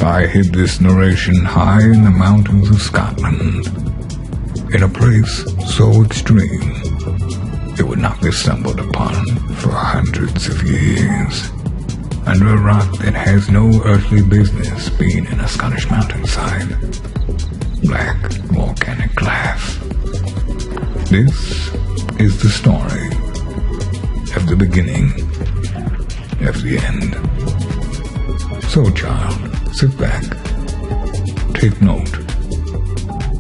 I hid this narration high in the mountains of Scotland, in a place so extreme it would not be stumbled upon for hundreds of years, under a rock that has no earthly business being in a Scottish mountainside. Black volcanic glass. This is the story of the beginning of the end. So, child, sit back, take note,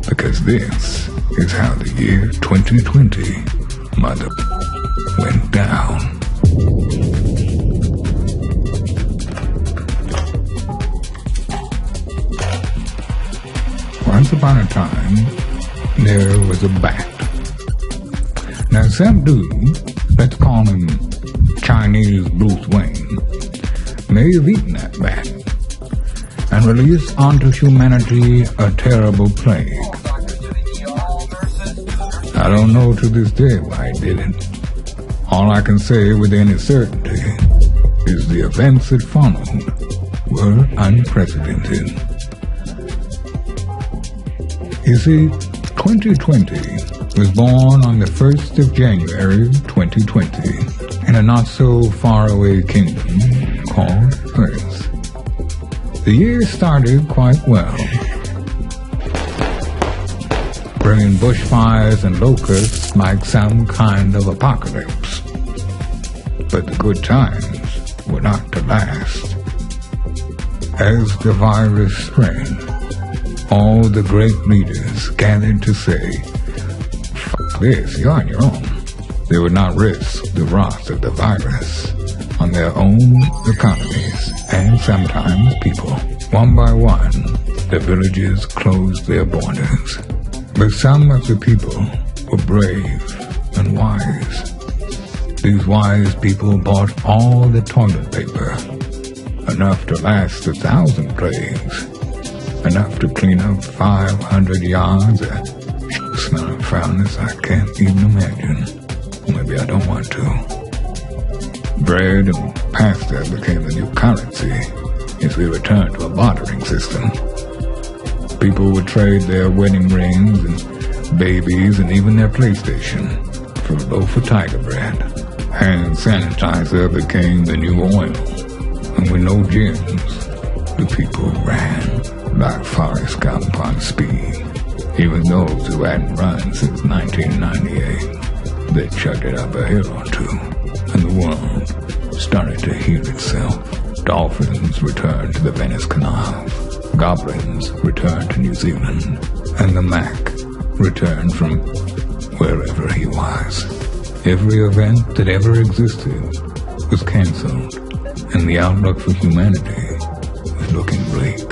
because this is how the year 2020 mother went down. Once upon a time, there was a bat. Now, some dude, let's call him Chinese Bruce Wayne, may have eaten that bat and released onto humanity a terrible plague. I don't know to this day why he did it. All I can say with any certainty is the events that followed were unprecedented. You see, 2020 was born on the 1st of January 2020 in a not-so-far-away kingdom called Earth. The year started quite well, bringing bushfires and locusts like some kind of apocalypse. But the good times were not to last. As the virus spread, all the great leaders gathered to say, "Fuck this, you're on your own." They would not risk the wrath of the virus on their own economies and sometimes people. One by one, the villages closed their borders. But some of the people were brave and wise. These wise people bought all the toilet paper, enough to last 1,000 plagues, enough to clean up 500 yards of smelling foulness I can't even imagine. Maybe I don't want to. Bread and pasta became the new currency as we returned to a bartering system. People would trade their wedding rings and babies and even their PlayStation for a loaf of tiger bread. Hand sanitizer became the new oil. And with no gyms, the people ran like Forrest Gump on speed. Even those who hadn't run since 1998, they chugged it up a hill or two, and the world started to heal itself. Dolphins returned to the Venice Canal. Goblins returned to New Zealand, and the Mac returned from wherever he was. Every event that ever existed was cancelled, and the outlook for humanity was looking bleak.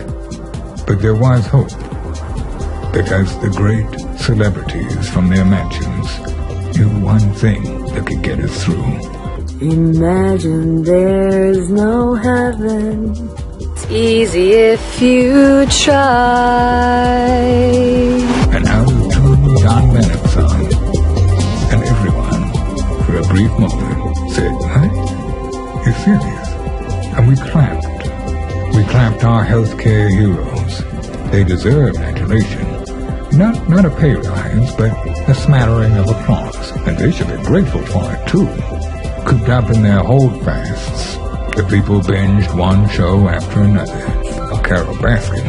But there was hope, because the great celebrities from their mansions knew one thing that could get us through. Imagine there's no heaven. Easy if you try. And out of two John Lennon songs, and everyone, for a brief moment, said, "What? You're serious?" And we clapped. We clapped our healthcare heroes. They deserve adulation. Not a pay rise, but a smattering of applause. And they should be grateful for it, too. Cooped up in their holdfasts, the people binged one show after another. Carol Baskin.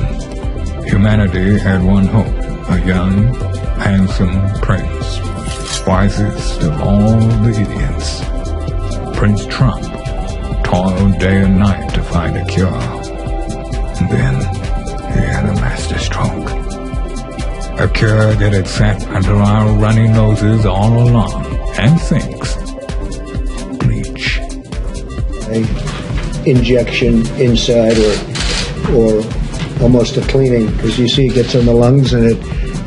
Humanity had one hope, a young, handsome prince, wisest of all the idiots. Prince Trump toiled day and night to find a cure. And then he had a masterstroke. A cure that had sat under our runny noses all along, and sinks. Bleach. Injection inside or almost a cleaning, because you see it gets on the lungs and it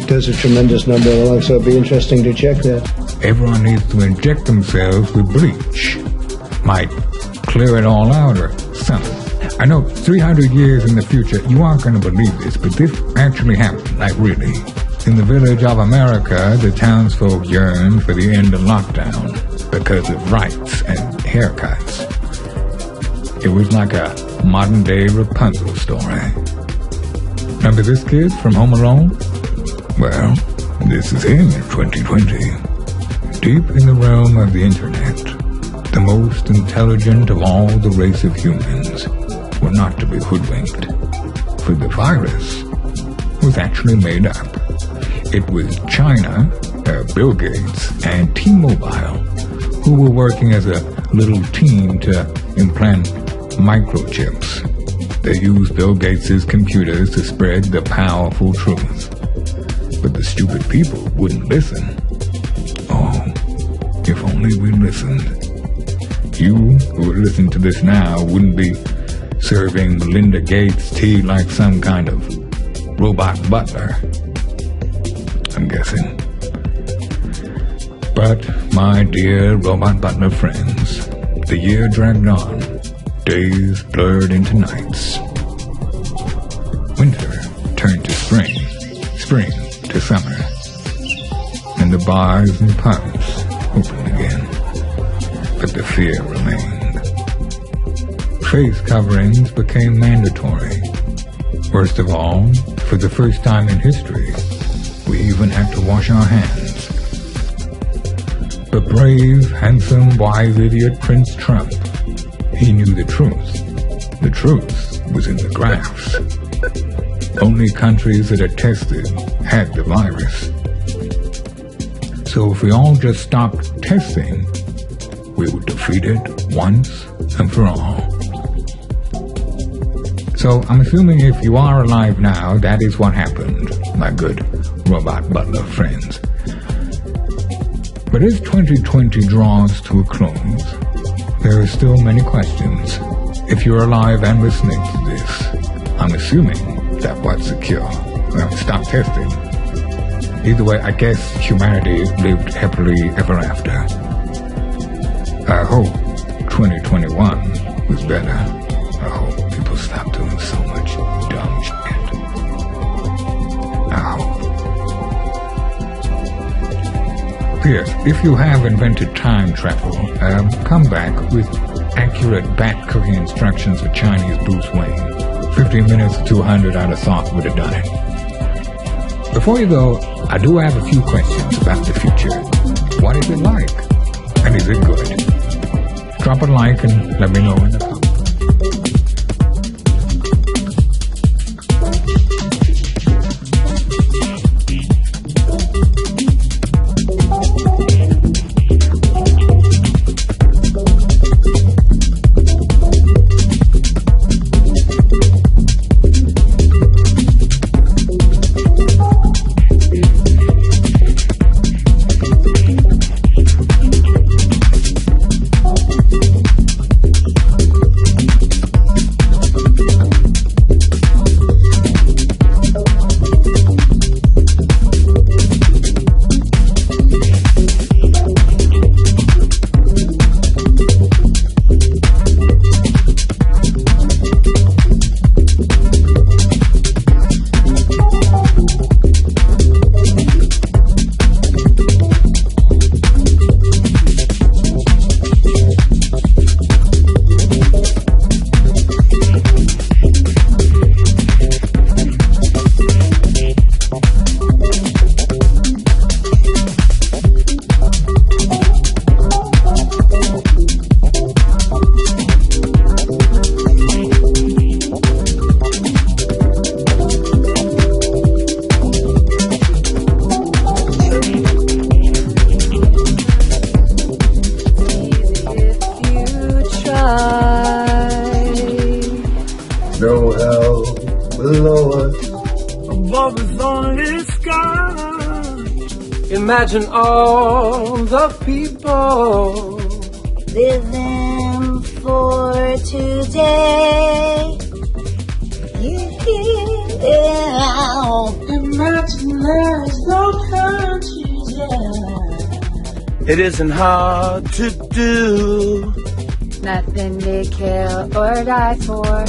does a tremendous number of the lungs, so it'd be interesting to check that. Everyone needs to inject themselves with bleach. Might clear it all out or something. I know 300 years in the future, you aren't going to believe this, but this actually happened, like really. In the village of America, the townsfolk yearned for the end of lockdown because of rights and haircuts. It was like a modern-day Rapunzel story. Remember this kid from Home Alone? Well, this is him in 2020. Deep in the realm of the internet, the most intelligent of all the race of humans were not to be hoodwinked, for the virus was actually made up. It was China, Bill Gates, and T-Mobile who were working as a little team to implant microchips. They used Bill Gates' computers to spread the powerful truth. But the stupid people wouldn't listen. Oh, if only we listened. You who are listening to this now wouldn't be serving Melinda Gates tea like some kind of robot butler, I'm guessing. But, my dear robot butler friends, the year dragged on. Days blurred into nights. Winter turned to spring, spring to summer, and the bars and pubs opened again. But the fear remained. Face coverings became mandatory. Worst of all, for the first time in history, we even had to wash our hands. The brave, handsome, wise idiot Prince Trump, he knew the truth. The truth was in the graphs. Only countries that are tested had the virus. So if we all just stopped testing, we would defeat it once and for all. So I'm assuming if you are alive now, that is what happened, my good robot butler friends. But as 2020 draws to a close, there are still many questions. If you're alive and listening to this, I'm assuming that was secure. Well, stop testing. Either way, I guess humanity lived happily ever after. I hope 2021 was better. I hope people stopped doing so much dumb shit. I hope. Yes, if you have invented time travel, come back with accurate bat cooking instructions for Chinese Bruce Wayne. 15 minutes to 200 I'd have thought would have done it. Before you go, I do have a few questions about the future. What is it like? And is it good? Drop a like and let me know in the comments. No hell below us. Above is only sky. Imagine all the people living for today. Imagine there's no countries, yeah. It isn't hard to do. Nothing to kill or die for.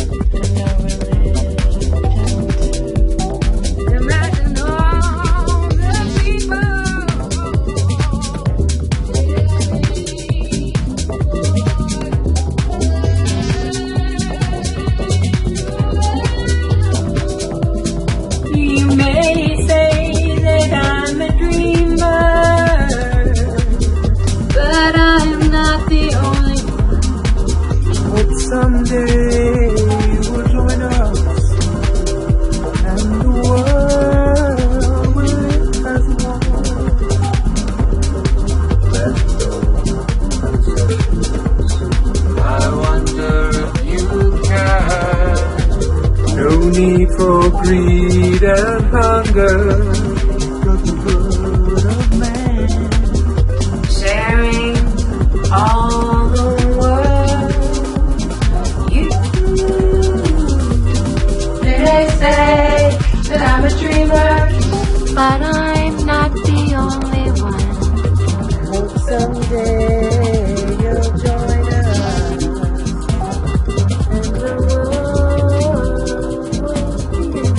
Imagine all the people. need for greed and hunger. Got the blood of man. Sharing all the world. You. They say that I'm a dreamer, but I'm not the only one. I hope someday you'll join us, and the world will begin.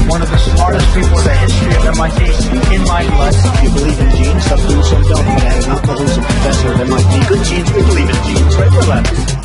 One of the smartest people in the history of MIT in my blood. You believe in genes? Some do, some don't. But I have an uncle who's a professor of MIT. Good genes, we believe in genes, right? We're left.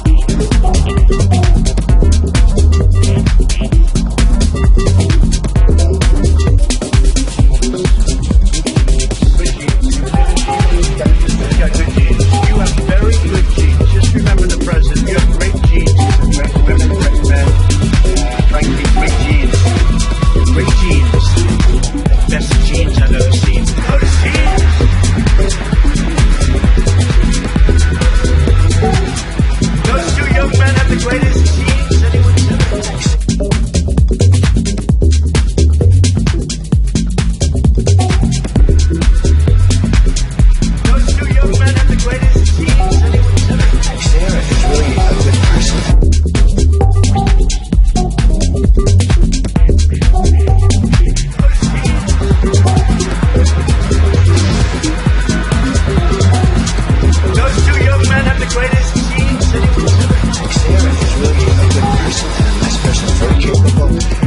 Sarah is really a good person and a nice person, very capable.